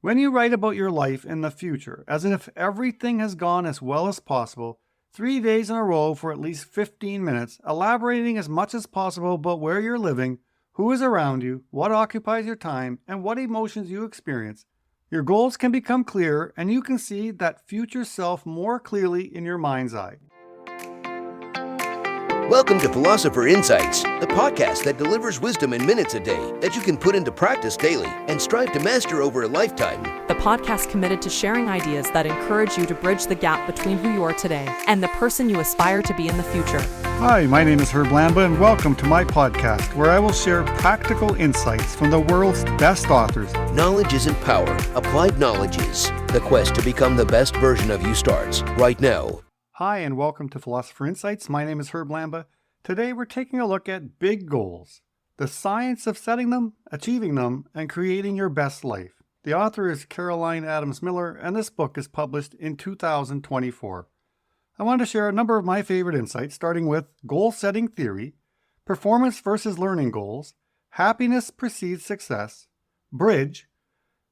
When you write about your life in the future, as if everything has gone as well as possible, 3 days in a row for at least 15 minutes, elaborating as much as possible about where you're living, who is around you, what occupies your time, and what emotions you experience, your goals can become clearer and you can see that future self more clearly in your mind's eye. Welcome to Philosopher Insights, the podcast that delivers wisdom in minutes a day that you can put into practice daily and strive to master over a lifetime. The podcast committed to sharing ideas that encourage you to bridge the gap between who you are today and the person you aspire to be in the future. Hi, my name is Herb Lamba and welcome to my podcast where I will share practical insights from the world's best authors. Knowledge isn't power, applied knowledge is. The quest to become the best version of you starts right now. Hi, and welcome to Philosopher Insights. My name is Herb Lamba. Today we're taking a look at big goals, the science of setting them, achieving them, and creating your best life. The author is Caroline Adams Miller, and this book is published in 2024. I want to share a number of my favorite insights, starting with goal-setting theory, performance versus learning goals, happiness precedes success, bridge,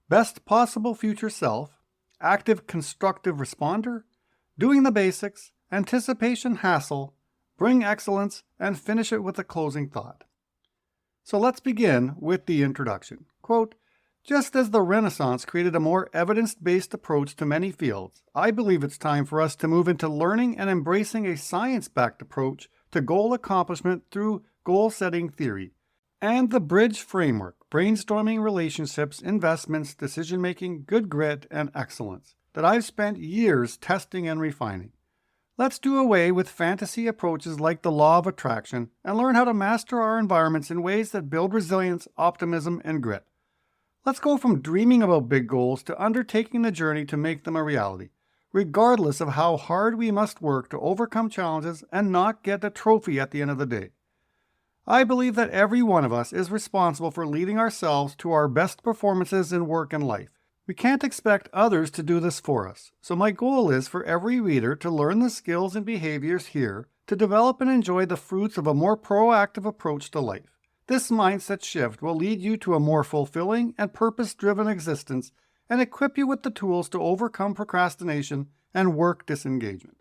best possible future self, active constructive responder, doing the basics, anticipation hassle, bring excellence, and finish it with a closing thought. So let's begin with the introduction. Quote, just as the Renaissance created a more evidence-based approach to many fields, I believe it's time for us to move into learning and embracing a science-backed approach to goal accomplishment through goal-setting theory and the bridge framework, brainstorming relationships, investments, decision-making, good grit, and excellence, that I've spent years testing and refining. Let's do away with fantasy approaches like the law of attraction and learn how to master our environments in ways that build resilience, optimism, and grit. Let's go from dreaming about big goals to undertaking the journey to make them a reality, regardless of how hard we must work to overcome challenges and not get a trophy at the end of the day. I believe that every one of us is responsible for leading ourselves to our best performances in work and life. We can't expect others to do this for us, so my goal is for every reader to learn the skills and behaviors here to develop and enjoy the fruits of a more proactive approach to life. This mindset shift will lead you to a more fulfilling and purpose-driven existence and equip you with the tools to overcome procrastination and work disengagement.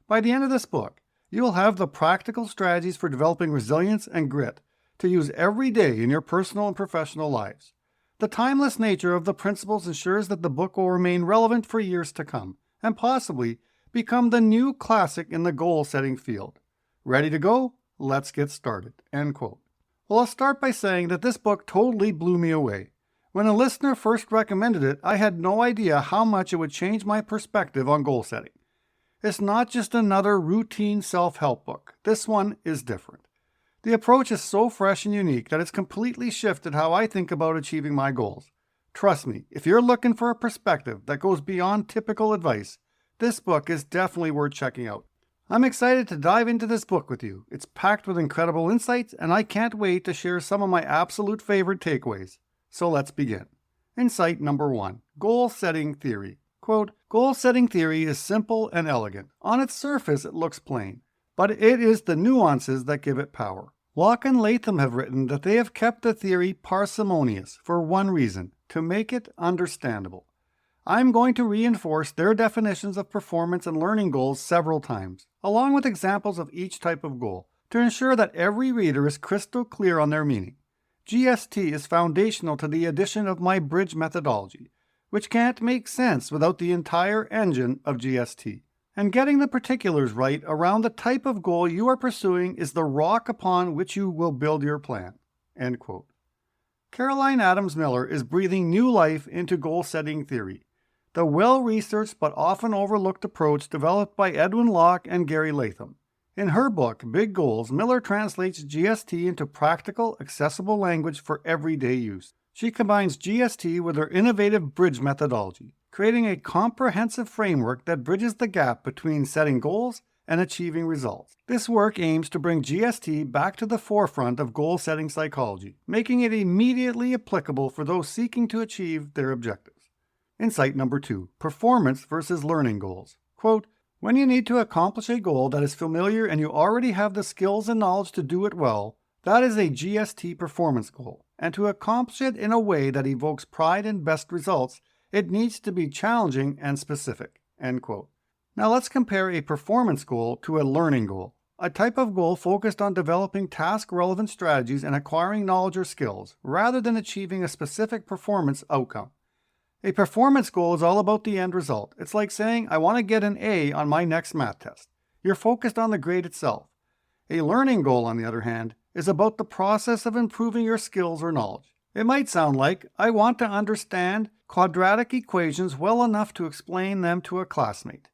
By the end of this book, you will have the practical strategies for developing resilience and grit to use every day in your personal and professional lives. The timeless nature of the principles ensures that the book will remain relevant for years to come and possibly become the new classic in the goal-setting field. Ready to go? Let's get started. End quote. Well, I'll start by saying that this book totally blew me away. When a listener first recommended it, I had no idea how much it would change my perspective on goal setting. It's not just another routine self-help book. This one is different. The approach is so fresh and unique that it's completely shifted how I think about achieving my goals. Trust me, if you're looking for a perspective that goes beyond typical advice, this book is definitely worth checking out. I'm excited to dive into this book with you. It's packed with incredible insights, and I can't wait to share some of my absolute favorite takeaways. So let's begin. Insight number 1, goal-setting theory. Quote, goal-setting theory is simple and elegant. On its surface, it looks plain, but it is the nuances that give it power. Locke and Latham have written that they have kept the theory parsimonious for one reason, to make it understandable. I'm going to reinforce their definitions of performance and learning goals several times, along with examples of each type of goal, to ensure that every reader is crystal clear on their meaning. GST is foundational to the addition of my bridge methodology, which can't make sense without the entire engine of GST. And getting the particulars right around the type of goal you are pursuing is the rock upon which you will build your plan. End quote. Caroline Adams Miller is breathing new life into goal-setting theory, the well-researched but often overlooked approach developed by Edwin Locke and Gary Latham. In her book, Big Goals, Miller translates GST into practical, accessible language for everyday use. She combines GST with her innovative bridge methodology, creating a comprehensive framework that bridges the gap between setting goals and achieving results. This work aims to bring GST back to the forefront of goal-setting psychology, making it immediately applicable for those seeking to achieve their objectives. Insight number 2, performance versus learning goals. Quote, when you need to accomplish a goal that is familiar and you already have the skills and knowledge to do it well, that is a GST performance goal. And to accomplish it in a way that evokes pride and best results, It needs to be challenging and specific." End quote. Now let's compare a performance goal to a learning goal, a type of goal focused on developing task-relevant strategies and acquiring knowledge or skills, rather than achieving a specific performance outcome. A performance goal is all about the end result. It's like saying, "I want to get an A on my next math test." You're focused on the grade itself. A learning goal, on the other hand, is about the process of improving your skills or knowledge. It might sound like, "I want to understand quadratic equations well enough to explain them to a classmate."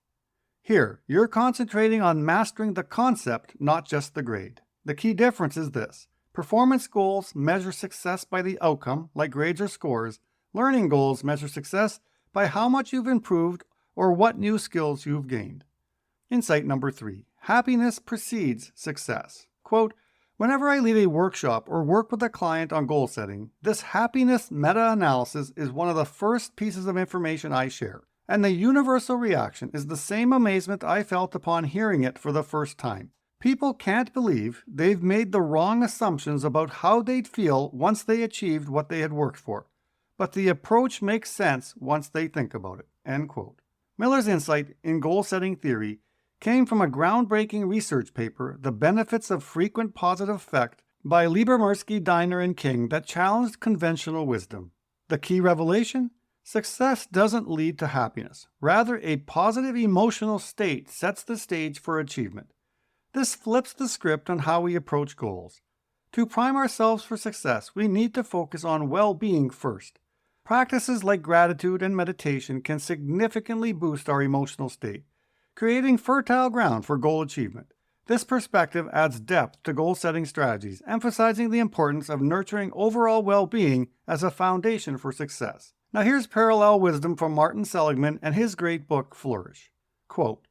Here, you're concentrating on mastering the concept, not just the grade. The key difference is this: performance goals measure success by the outcome, like grades or scores. Learning goals measure success by how much you've improved or what new skills you've gained. Insight number 3. Happiness precedes success. Quote, "Whenever I lead a workshop or work with a client on goal setting, this happiness meta-analysis is one of the first pieces of information I share. And the universal reaction is the same amazement I felt upon hearing it for the first time. People can't believe they've made the wrong assumptions about how they'd feel once they achieved what they had worked for. But the approach makes sense once they think about it." End quote. Miller's insight in goal-setting theory came from a groundbreaking research paper, "The Benefits of Frequent Positive Effect," by Liebermersky, Diner, and King, that challenged conventional wisdom. The key revelation? Success doesn't lead to happiness. Rather, a positive emotional state sets the stage for achievement. This flips the script on how we approach goals. To prime ourselves for success, we need to focus on well-being first. Practices like gratitude and meditation can significantly boost our emotional state, creating fertile ground for goal achievement. This perspective adds depth to goal-setting strategies, emphasizing the importance of nurturing overall well-being as a foundation for success. Now here's parallel wisdom from Martin Seligman and his great book, Flourish. Quote,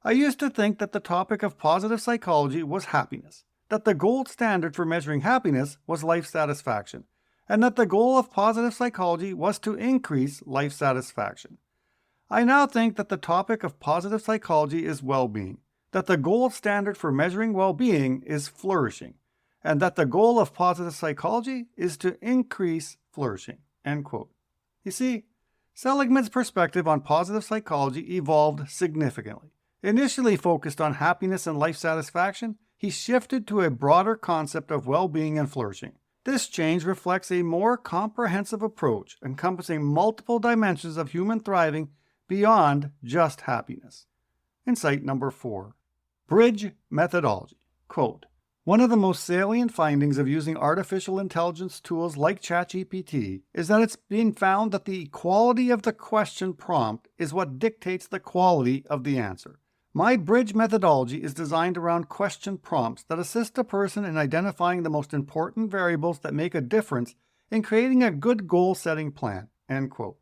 "I used to think that the topic of positive psychology was happiness, that the gold standard for measuring happiness was life satisfaction, and that the goal of positive psychology was to increase life satisfaction. I now think that the topic of positive psychology is well-being, that the gold standard for measuring well-being is flourishing, and that the goal of positive psychology is to increase flourishing." End quote. You see, Seligman's perspective on positive psychology evolved significantly. Initially focused on happiness and life satisfaction, he shifted to a broader concept of well-being and flourishing. This change reflects a more comprehensive approach, encompassing multiple dimensions of human thriving beyond just happiness. Insight number 4. Bridge methodology. Quote, "One of the most salient findings of using artificial intelligence tools like ChatGPT is that it's been found that the quality of the question prompt is what dictates the quality of the answer. My bridge methodology is designed around question prompts that assist a person in identifying the most important variables that make a difference in creating a good goal-setting plan." End quote.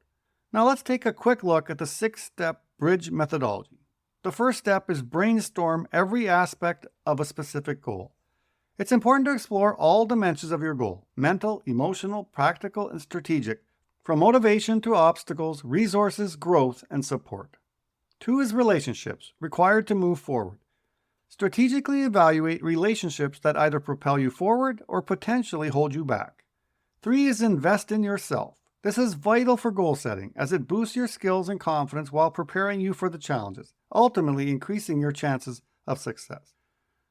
Now let's take a quick look at the 6-step bridge methodology. The first step is brainstorm every aspect of a specific goal. It's important to explore all dimensions of your goal: mental, emotional, practical, and strategic, from motivation to obstacles, resources, growth, and support. 2 is relationships, required to move forward. Strategically evaluate relationships that either propel you forward or potentially hold you back. 3 is invest in yourself. This is vital for goal setting, as it boosts your skills and confidence while preparing you for the challenges, ultimately increasing your chances of success.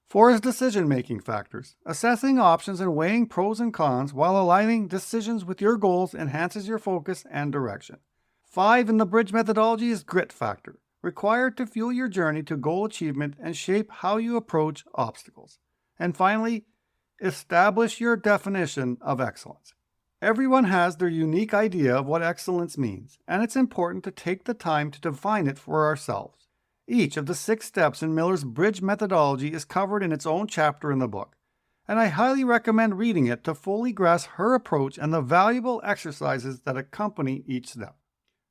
4 is decision-making factors. Assessing options and weighing pros and cons while aligning decisions with your goals enhances your focus and direction. 5 in the bridge methodology is grit factor, required to fuel your journey to goal achievement and shape how you approach obstacles. And finally, establish your definition of excellence. Everyone has their unique idea of what excellence means, and it's important to take the time to define it for ourselves. Each of the 6 steps in Miller's bridge methodology is covered in its own chapter in the book, and I highly recommend reading it to fully grasp her approach and the valuable exercises that accompany each step.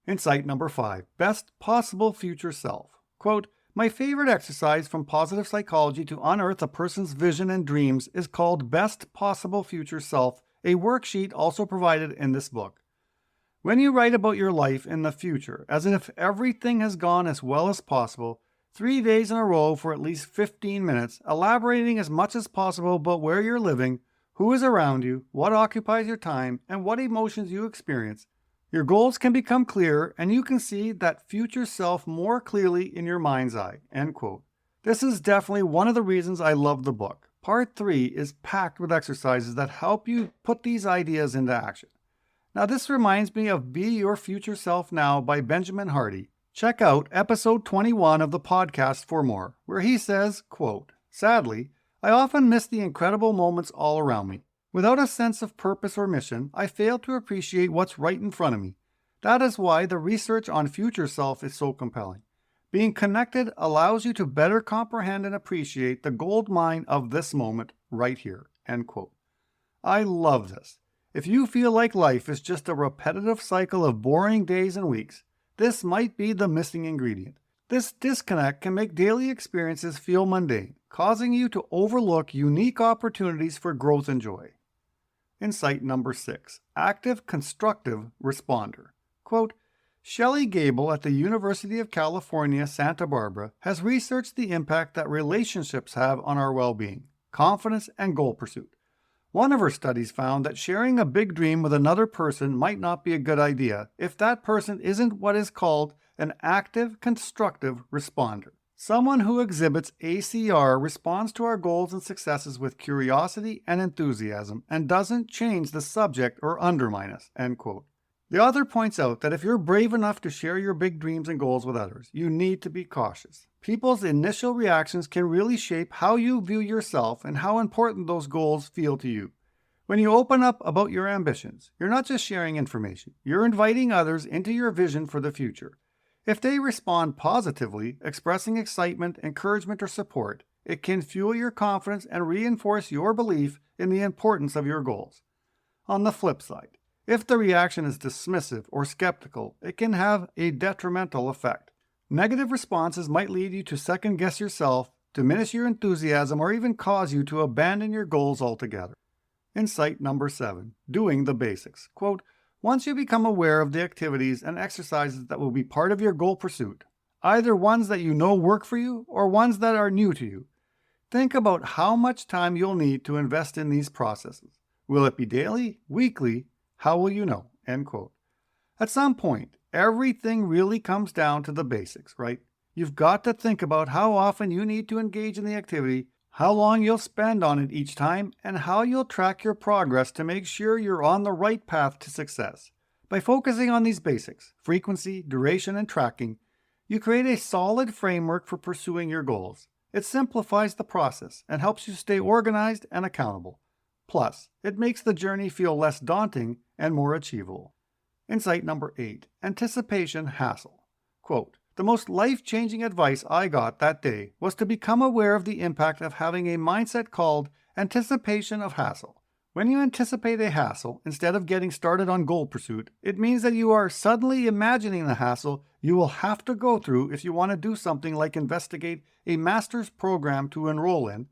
Insight number 5, best possible future self. Quote, "My favorite exercise from positive psychology to unearth a person's vision and dreams is called Best Possible Future Self, a worksheet also provided in this book. When you write about your life in the future, as if everything has gone as well as possible, 3 days in a row for at least 15 minutes, elaborating as much as possible about where you're living, who is around you, what occupies your time, and what emotions you experience, Your goals can become clearer and you can see that future self more clearly in your mind's eye. End quote. This is definitely one of the reasons I love the book. Part 3 is packed with exercises that help you put these ideas into action. Now, this reminds me of Be Your Future Self Now by Benjamin Hardy. Check out episode 21 of the podcast for more, where he says, quote, "Sadly, I often miss the incredible moments all around me. Without a sense of purpose or mission, I fail to appreciate what's right in front of me. That is why the research on future self is so compelling. Being connected allows you to better comprehend and appreciate the gold mine of this moment right here." End quote. I love this. If you feel like life is just a repetitive cycle of boring days and weeks, this might be the missing ingredient. This disconnect can make daily experiences feel mundane, causing you to overlook unique opportunities for growth and joy. Insight number 6, active constructive responder. Quote, Shelley Gable at the University of California, Santa Barbara has researched the impact that relationships have on our well-being, confidence, and goal pursuit. One of her studies found that sharing a big dream with another person might not be a good idea if that person isn't what is called an active constructive responder. Someone who exhibits ACR responds to our goals and successes with curiosity and enthusiasm and doesn't change the subject or undermine us. End quote. The author points out that if you're brave enough to share your big dreams and goals with others, you need to be cautious. People's initial reactions can really shape how you view yourself and how important those goals feel to you. When you open up about your ambitions, you're not just sharing information, you're inviting others into your vision for the future. If they respond positively, expressing excitement, encouragement, or support, it can fuel your confidence and reinforce your belief in the importance of your goals. On the flip side, if the reaction is dismissive or skeptical, it can have a detrimental effect. Negative responses might lead you to second-guess yourself, diminish your enthusiasm, or even cause you to abandon your goals altogether. Insight number 7, doing the basics. Quote, once you become aware of the activities and exercises that will be part of your goal pursuit, either ones that you know work for you or ones that are new to you, think about how much time you'll need to invest in these processes. Will it be daily, weekly? How will you know? End quote. At some point, everything really comes down to the basics, right? You've got to think about how often you need to engage in the activity, how long you'll spend on it each time, and how you'll track your progress to make sure you're on the right path to success. By focusing on these basics, frequency, duration, and tracking, you create a solid framework for pursuing your goals. It simplifies the process and helps you stay organized and accountable. Plus, it makes the journey feel less daunting and more achievable. Insight number 8, anticipation hassle. Quote, the most life-changing advice I got that day was to become aware of the impact of having a mindset called anticipation of hassle. When you anticipate a hassle, instead of getting started on goal pursuit, it means that you are suddenly imagining the hassle you will have to go through if you want to do something like investigate a master's program to enroll in,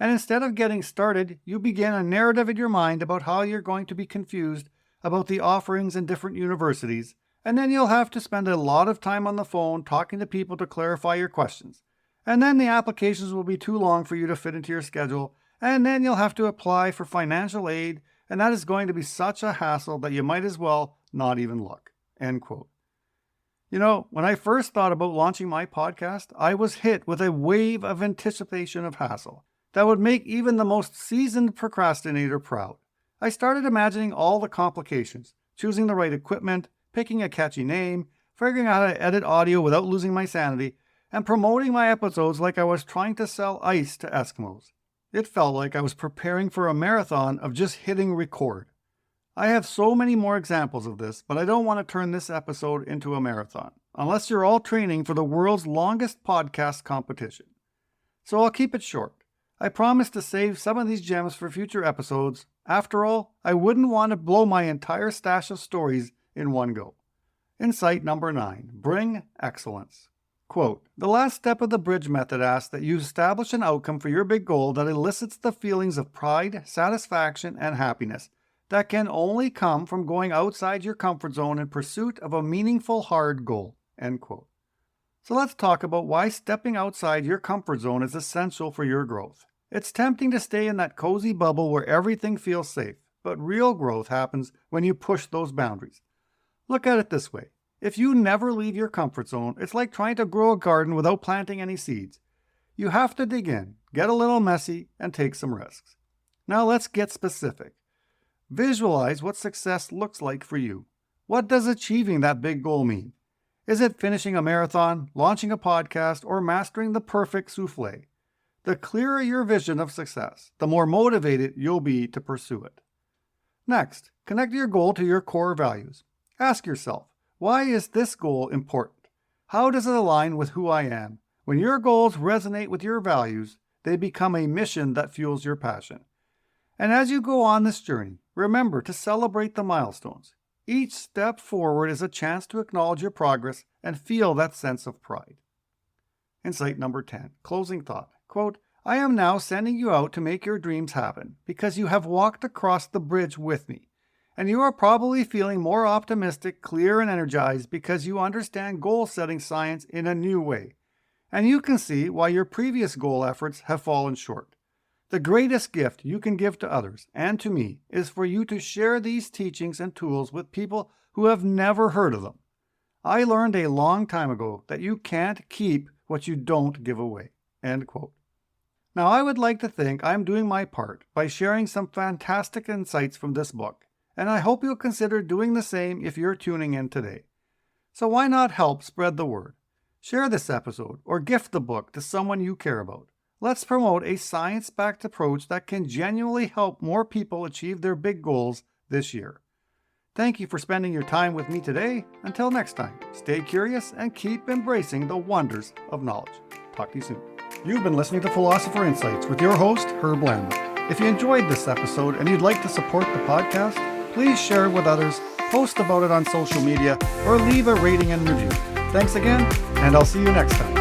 and instead of getting started, you begin a narrative in your mind about how you're going to be confused about the offerings in different universities, and then you'll have to spend a lot of time on the phone talking to people to clarify your questions. And then the applications will be too long for you to fit into your schedule, and then you'll have to apply for financial aid, and that is going to be such a hassle that you might as well not even look. End quote. You know, when I first thought about launching my podcast, I was hit with a wave of anticipation of hassle that would make even the most seasoned procrastinator proud. I started imagining all the complications, choosing the right equipment, picking a catchy name, figuring out how to edit audio without losing my sanity, and promoting my episodes like I was trying to sell ice to Eskimos. It felt like I was preparing for a marathon of just hitting record. I have so many more examples of this, but I don't want to turn this episode into a marathon, unless you're all training for the world's longest podcast competition. So I'll keep it short. I promise to save some of these gems for future episodes. After all, I wouldn't want to blow my entire stash of stories in one go. Insight number 9, bring excellence. Quote, the last step of the bridge method asks that you establish an outcome for your big goal that elicits the feelings of pride, satisfaction, and happiness that can only come from going outside your comfort zone in pursuit of a meaningful, hard goal. End quote. So let's talk about why stepping outside your comfort zone is essential for your growth. It's tempting to stay in that cozy bubble where everything feels safe, but real growth happens when you push those boundaries. Look at it this way. If you never leave your comfort zone, it's like trying to grow a garden without planting any seeds. You have to dig in, get a little messy, and take some risks. Now let's get specific. Visualize what success looks like for you. What does achieving that big goal mean? Is it finishing a marathon, launching a podcast, or mastering the perfect souffle? The clearer your vision of success, the more motivated you'll be to pursue it. Next, connect your goal to your core values. Ask yourself, why is this goal important? How does it align with who I am? When your goals resonate with your values, they become a mission that fuels your passion. And as you go on this journey, remember to celebrate the milestones. Each step forward is a chance to acknowledge your progress and feel that sense of pride. Insight number 10, closing thought. Quote, I am now sending you out to make your dreams happen because you have walked across the bridge with me. And you are probably feeling more optimistic, clear, and energized because you understand goal-setting science in a new way. And you can see why your previous goal efforts have fallen short. The greatest gift you can give to others and to me is for you to share these teachings and tools with people who have never heard of them. I learned a long time ago that you can't keep what you don't give away. End quote. Now, I would like to think I'm doing my part by sharing some fantastic insights from this book, and I hope you'll consider doing the same if you're tuning in today. So why not help spread the word? Share this episode or gift the book to someone you care about. Let's promote a science-backed approach that can genuinely help more people achieve their big goals this year. Thank you for spending your time with me today. Until next time, stay curious and keep embracing the wonders of knowledge. Talk to you soon. You've been listening to Philosopher Insights with your host, Herb Lambert. If you enjoyed this episode and you'd like to support the podcast, please share it with others, post about it on social media, or leave a rating and review. Thanks again, and I'll see you next time.